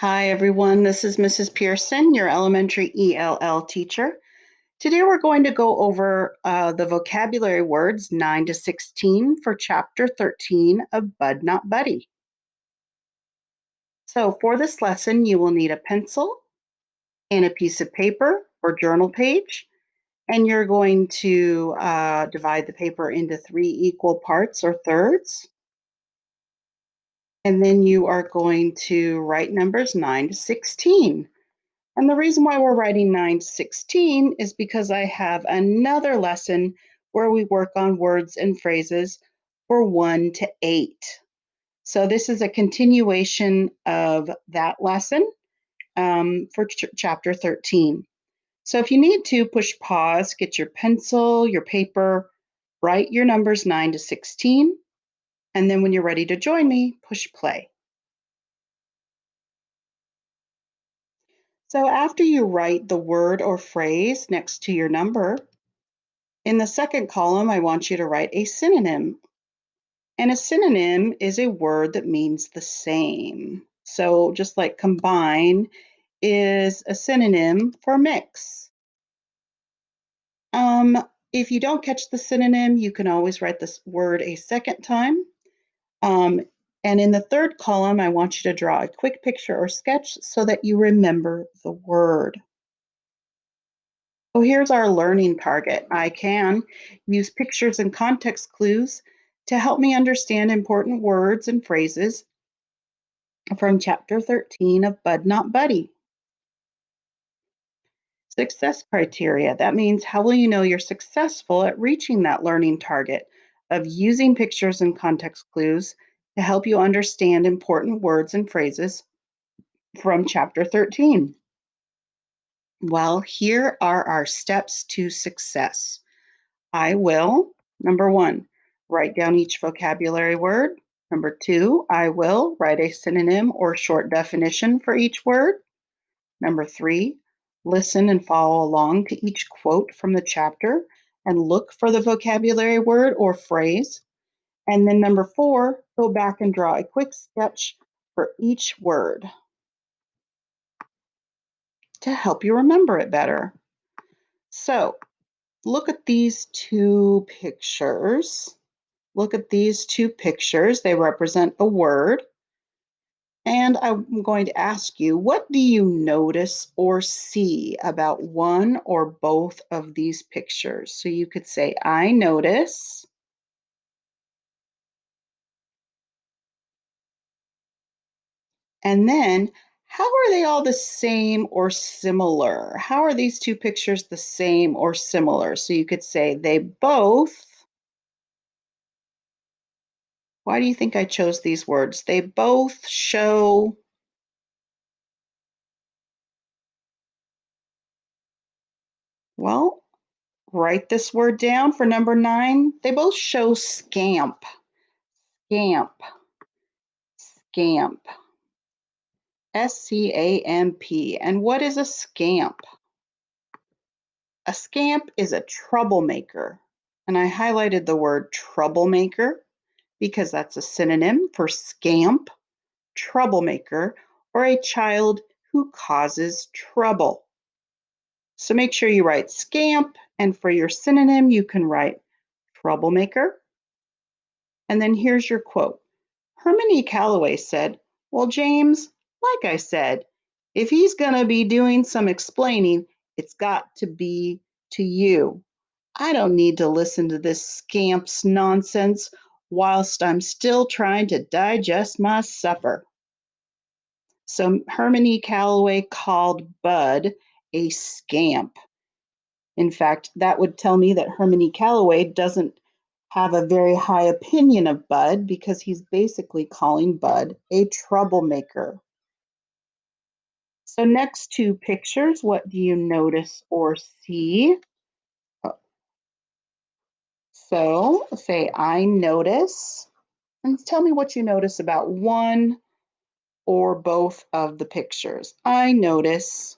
Hi, everyone. This is Mrs. Pearson, your elementary ELL teacher. Today we're going to go over the vocabulary words 9 to 16 for Chapter 13 of Bud Not Buddy. So for this lesson, you will need a pencil and a piece of paper or journal page, and you're going to divide the paper into 3 equal parts or thirds. And then you are going to write numbers 9 to 16. And the reason why we're writing 916 is because I have another lesson where we work on words and phrases for 1 to 8. So this is a continuation of that lesson for chapter 13. So if you need to, push pause, get your pencil, your paper, write your numbers 9 to 16, and then when you're ready to join me, push play. So after you write the word or phrase next to your number, in the second column, I want you to write a synonym. And a synonym is a word that means the same. So just like combine is a synonym for mix. If you don't catch the synonym, you can always write this word a second time. Um, and in the third column, I want you to draw a quick picture or sketch so that you remember the word. So here's our learning target. I can use pictures and context clues to help me understand important words and phrases from chapter 13 of Bud Not Buddy. Success criteria. That means how will you know you're successful at reaching that learning target of using pictures and context clues to help you understand important words and phrases from chapter 13. Well, here are our steps to success. I will, number 1, write down each vocabulary word. Number 2, I will write a synonym or short definition for each word. Number 3, listen and follow along to each quote from the chapter and look for the vocabulary word or phrase. And then number 4, go back and draw a quick sketch for each word to help you remember it better. So look at these two pictures. Look at these two pictures. They represent a word. And I'm going to ask you, what do you notice or see about one or both of these pictures? So you could say, I notice. And then, how are they all the same or similar? How are these two pictures the same or similar? So you could say, they both. Why do you think I chose these words? They both show. Well, write this word down for number 9. They both show scamp, scamp, scamp, SCAMP. And what is a scamp? A scamp is a troublemaker. And I highlighted the word troublemaker because that's a synonym for scamp, troublemaker, or a child who causes trouble. So make sure you write scamp, and for your synonym, you can write troublemaker. And then here's your quote. Hermione Calloway said, well, James, like I said, if he's going to be doing some explaining, it's got to be to you. I don't need to listen to this scamp's nonsense whilst I'm still trying to digest my supper. So Hermione Calloway called Bud a scamp. In fact, that would tell me that Hermione Calloway doesn't have a very high opinion of Bud because he's basically calling Bud a troublemaker. So next to pictures, what do you notice or see? So say, I notice, and tell me what you notice about one or both of the pictures. I notice.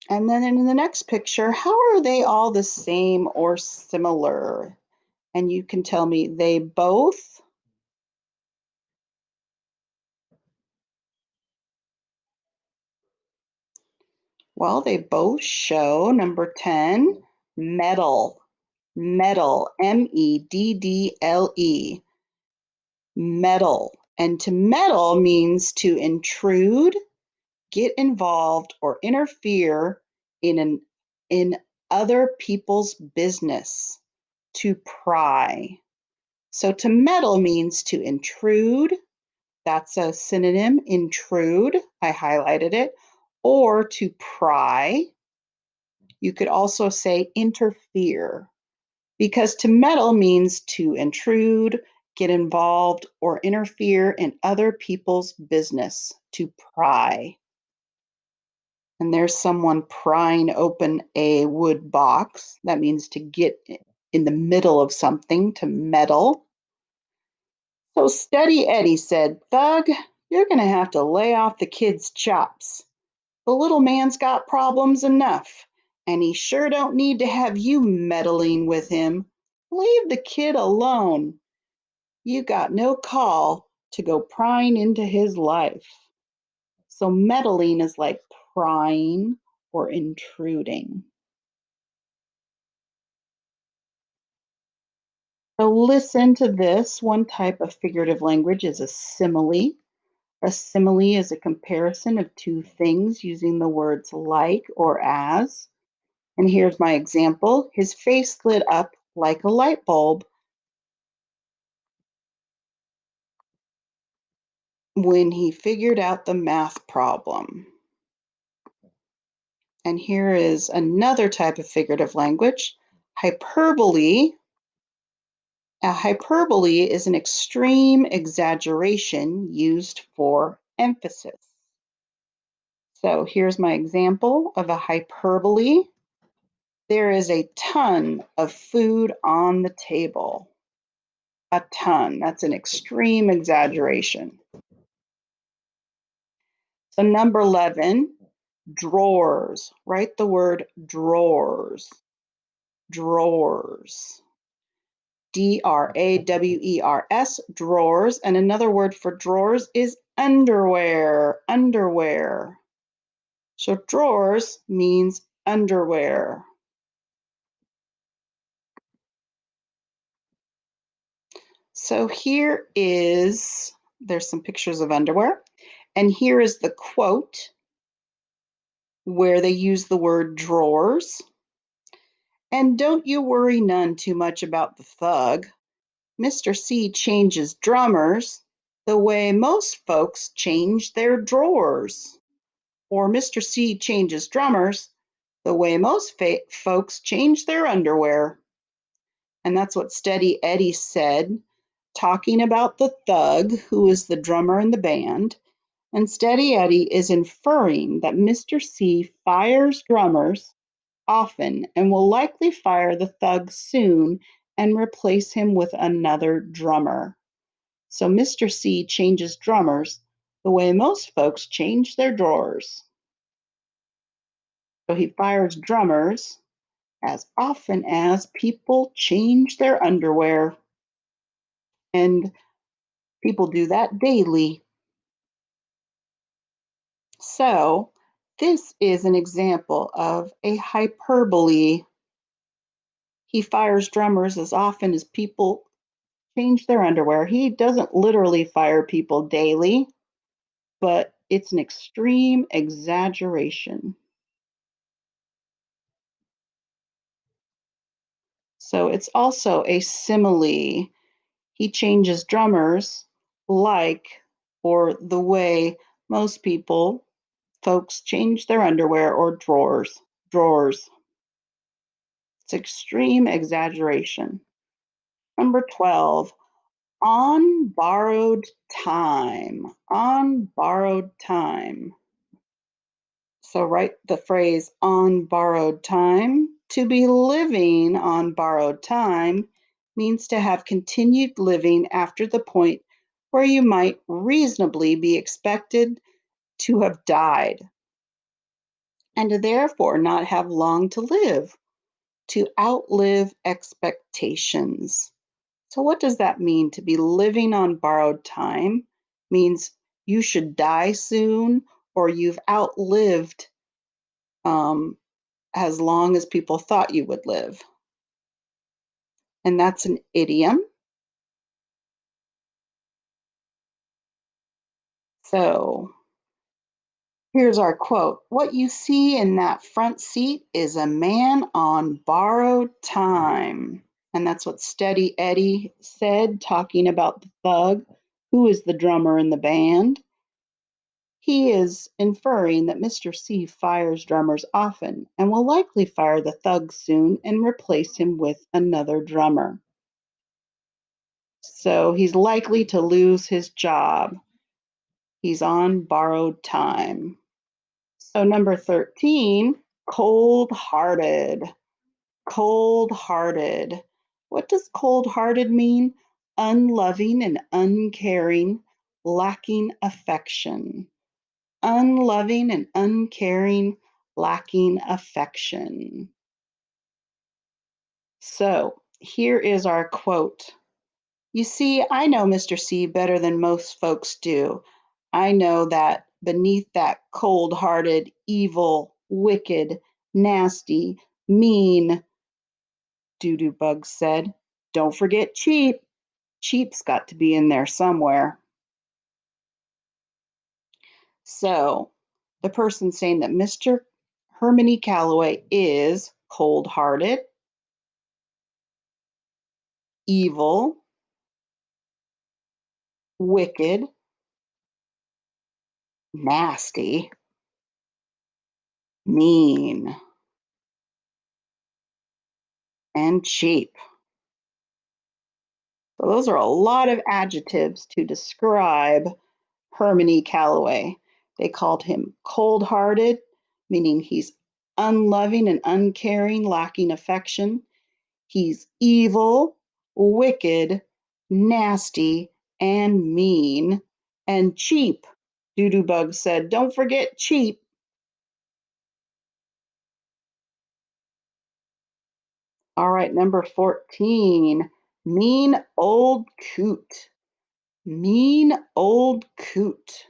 And then in the next picture, how are they all the same or similar? And you can tell me they both. Well, they both show number 10, meddle. Meddle, meddle, meddle. And to meddle means to intrude, get involved, or interfere in other people's business, to pry. So to meddle means to intrude. That's a synonym, intrude. I highlighted it. Or to pry. You could also say interfere, because to meddle means to intrude, get involved, or interfere in other people's business, to pry. And there's someone prying open a wood box. That means to get in the middle of something, to meddle. So Steady Eddie said, "Thug, you're going to have to lay off the kid's chops. The little man's got problems enough, and he sure don't need to have you meddling with him. Leave the kid alone. You got no call to go prying into his life." So meddling is like prying or intruding. So listen to this. One type of figurative language is a simile. A simile is a comparison of two things using the words like or as. And here's my example. His face lit up like a light bulb when he figured out the math problem. And here is another type of figurative language, hyperbole. A hyperbole is an extreme exaggeration used for emphasis. So here's my example of a hyperbole. There is a ton of food on the table. A ton. That's an extreme exaggeration. So number 11, drawers. Write the word drawers. Drawers. Drawers, drawers. And another word for drawers is underwear. Underwear. So drawers means underwear. So there's some pictures of underwear. And here is the quote where they use the word drawers. "And don't you worry none too much about the thug. Mr. C changes drummers the way most folks change their drawers." Or Mr. C changes drummers the way most folks change their underwear. And that's what Steady Eddie said, talking about the thug, who is the drummer in the band. And Steady Eddie is inferring that Mr. C fires drummers often and will likely fire the thug soon and replace him with another drummer. So Mr. C changes drummers the way most folks change their drawers. So he fires drummers as often as people change their underwear. And people do that daily. So this is an example of a hyperbole. He fires drummers as often as people change their underwear. He doesn't literally fire people daily, but it's an extreme exaggeration. So it's also a simile. He changes drummers like or the way most folks change their underwear or drawers. Drawers. It's extreme exaggeration. Number 12, on borrowed time. On borrowed time. So write the phrase on borrowed time. To be living on borrowed time means to have continued living after the point where you might reasonably be expected to have died, and to therefore not have long to live, to outlive expectations. So, what does that mean? To be living on borrowed time means you should die soon or you've outlived um, as long as people thought you would live. And that's an idiom. So, here's our quote. What you see in that front seat is a man on borrowed time. And that's what Steady Eddie said, talking about the thug, who is the drummer in the band. He is inferring that Mr. C fires drummers often and will likely fire the thug soon and replace him with another drummer. So he's likely to lose his job. He's on borrowed time. So, number 13, cold hearted. Cold hearted. What does cold hearted mean? Unloving and uncaring, lacking affection. Unloving and uncaring, lacking affection. So, here is our quote. You see, I know Mr. C better than most folks do. I know that beneath that cold hearted, evil, wicked, nasty, mean, Doodoo Bug said. Don't forget cheap. Cheap's got to be in there somewhere. So, the person saying that Mr. Hermione Calloway is cold hearted, evil, wicked, nasty, mean, and cheap. So those are a lot of adjectives to describe Hermione Calloway. They called him cold hearted, meaning he's unloving and uncaring, lacking affection. He's evil, wicked, nasty, and mean, and cheap. Doodoo Bug said, don't forget cheap. All right, number 14, mean old coot. Mean old coot.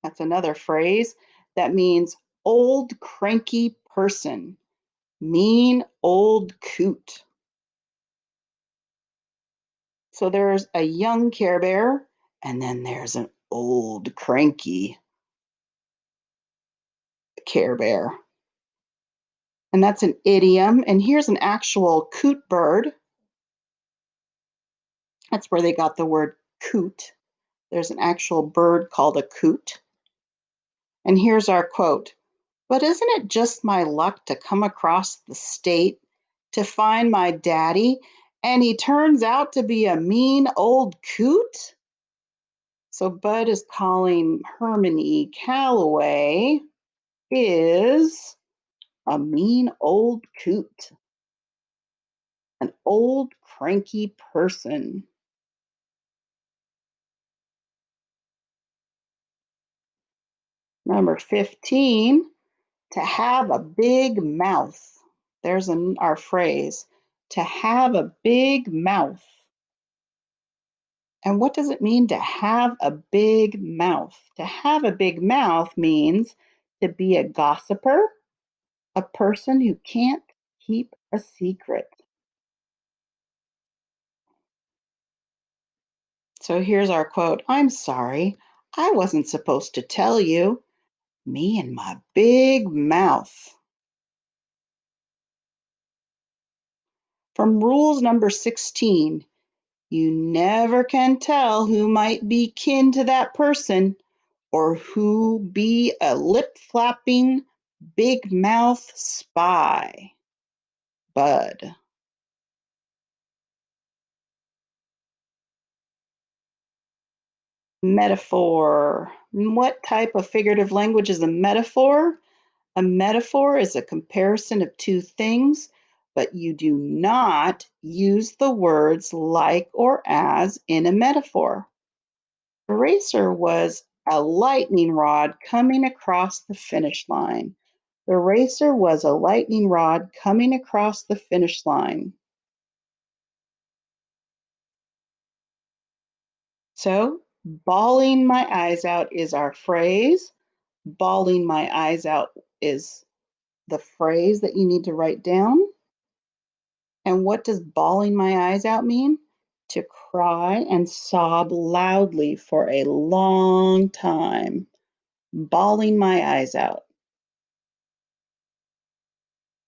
That's another phrase that means old cranky person. Mean old coot. So there's a young Care Bear, and then there's an old cranky Care Bear. And that's an idiom. And here's an actual coot bird. That's where they got the word coot. There's an actual bird called a coot. And here's our quote. But isn't it just my luck to come across the state to find my daddy and he turns out to be a mean old coot? So Bud is calling Hermione Calloway is a mean old coot, an old cranky person. Number 15, to have a big mouth. There's our phrase, to have a big mouth. And what does it mean to have a big mouth? To have a big mouth means to be a gossiper, a person who can't keep a secret. So here's our quote. I'm sorry, I wasn't supposed to tell you. Me and my big mouth. From rules number 16, you never can tell who might be kin to that person or who be a lip flapping, big mouth spy. Bud. Metaphor. What type of figurative language is a metaphor? A metaphor is a comparison of two things, but you do not use the words like or as in a metaphor. The racer was a lightning rod coming across the finish line. The racer was a lightning rod coming across the finish line. So, bawling my eyes out is our phrase. Bawling my eyes out is the phrase that you need to write down. And what does bawling my eyes out mean? To cry and sob loudly for a long time. Bawling my eyes out.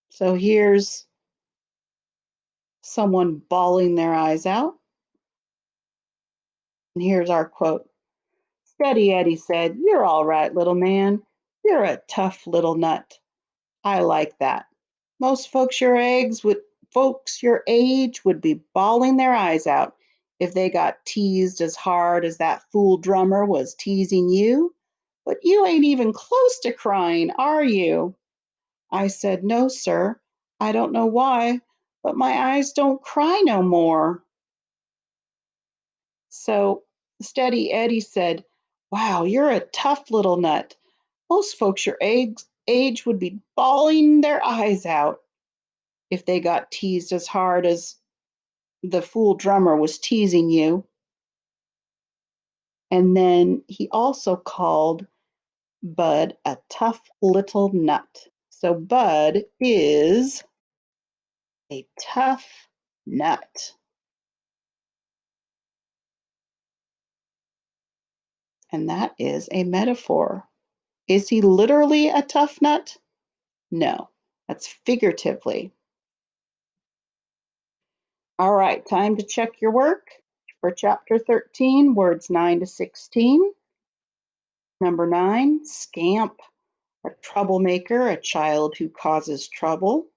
So here's someone bawling their eyes out. And here's our quote. Steady Eddie said, "You're all right, little man. You're a tough little nut. I like that. Most folks your age would be bawling their eyes out if they got teased as hard as that fool drummer was teasing you. But you ain't even close to crying, are you?" I said, "No, sir. I don't know why, but my eyes don't cry no more." So Steady Eddie said, "Wow, you're a tough little nut. Most folks your age would be bawling their eyes out if they got teased as hard as the fool drummer was teasing you." And then he also called Bud a tough little nut. So Bud is a tough nut. And that is a metaphor. Is he literally a tough nut? No, that's figuratively. All right, time to check your work for chapter 13, words 9 to 16. Number 9, scamp, a troublemaker, a child who causes trouble.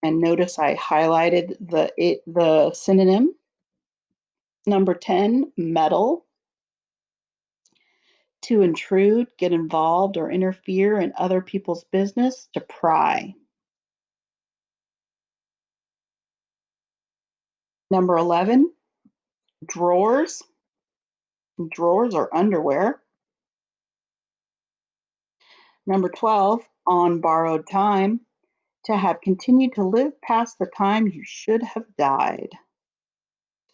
And notice I highlighted the synonym. Number 10, meddle, to intrude, get involved, or interfere in other people's business, to pry. Number 11, drawers, drawers or underwear. Number 12, on borrowed time, to have continued to live past the time you should have died.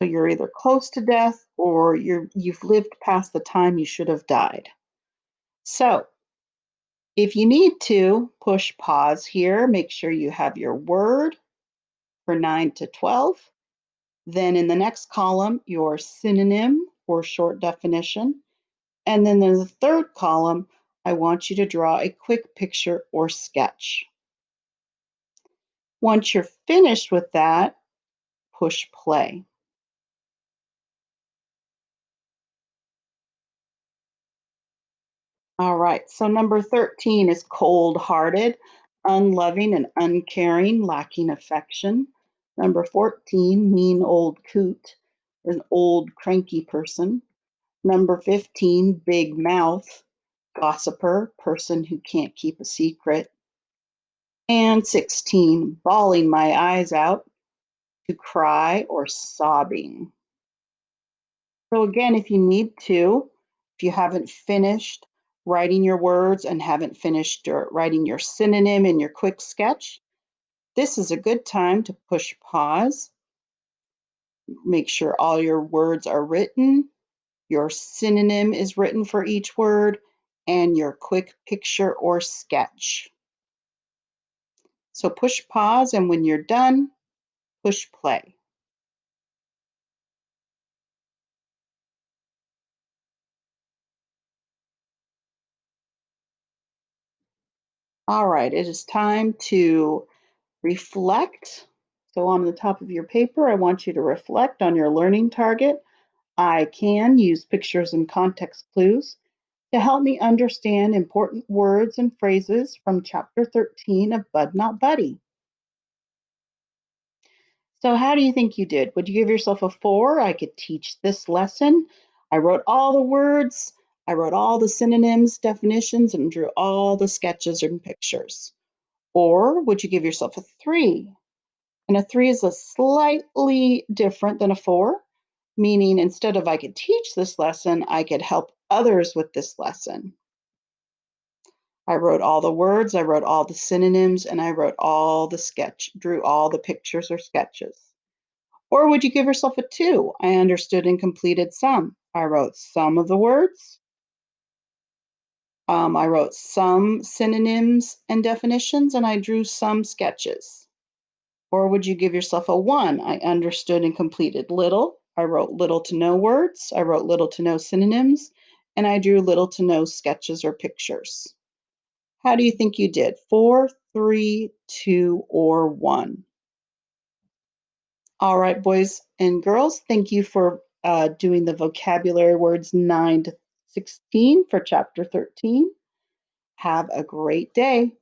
So you're either close to death or you've lived past the time you should have died. So if you need to push pause here, make sure you have your word for 9 to 12. Then in the next column, your synonym or short definition. And then in the third column, I want you to draw a quick picture or sketch. Once you're finished with that, push play. All right, so number 13 is cold-hearted, unloving and uncaring, lacking affection. Number 14, mean old coot, an old cranky person. Number 15, big mouth, gossiper, person who can't keep a secret. And 16, bawling my eyes out, to cry or sobbing. So again, if you need to, if you haven't finished writing your words and haven't finished writing your synonym in your quick sketch, this is a good time to push pause, make sure all your words are written, your synonym is written for each word, and your quick picture or sketch. So push pause, and when you're done, push play. All right, it is time to reflect. So on the top of your paper, I want you to reflect on your learning target. I can use pictures and context clues to help me understand important words and phrases from chapter 13 of Bud Not Buddy. So how do you think you did? Would you give yourself a 4? I could teach this lesson. I wrote all the words, I wrote all the synonyms, definitions, and drew all the sketches and pictures. Or would you give yourself a 3? And a 3 is a slightly different than a 4, meaning instead of I could teach this lesson, I could help others with this lesson. I wrote all the words, I wrote all the synonyms, and I wrote all the drew all the pictures or sketches. Or would you give yourself a 2? I understood and completed some. I wrote some of the words. I wrote some synonyms and definitions, and I drew some sketches. Or would you give yourself a 1? I understood and completed little. I wrote little to no words. I wrote little to no synonyms, and I drew little to no sketches or pictures. How do you think you did? 4, 3, 2, or 1? All right, boys and girls, thank you for doing the vocabulary words 9 to 16 for chapter 13. Have a great day.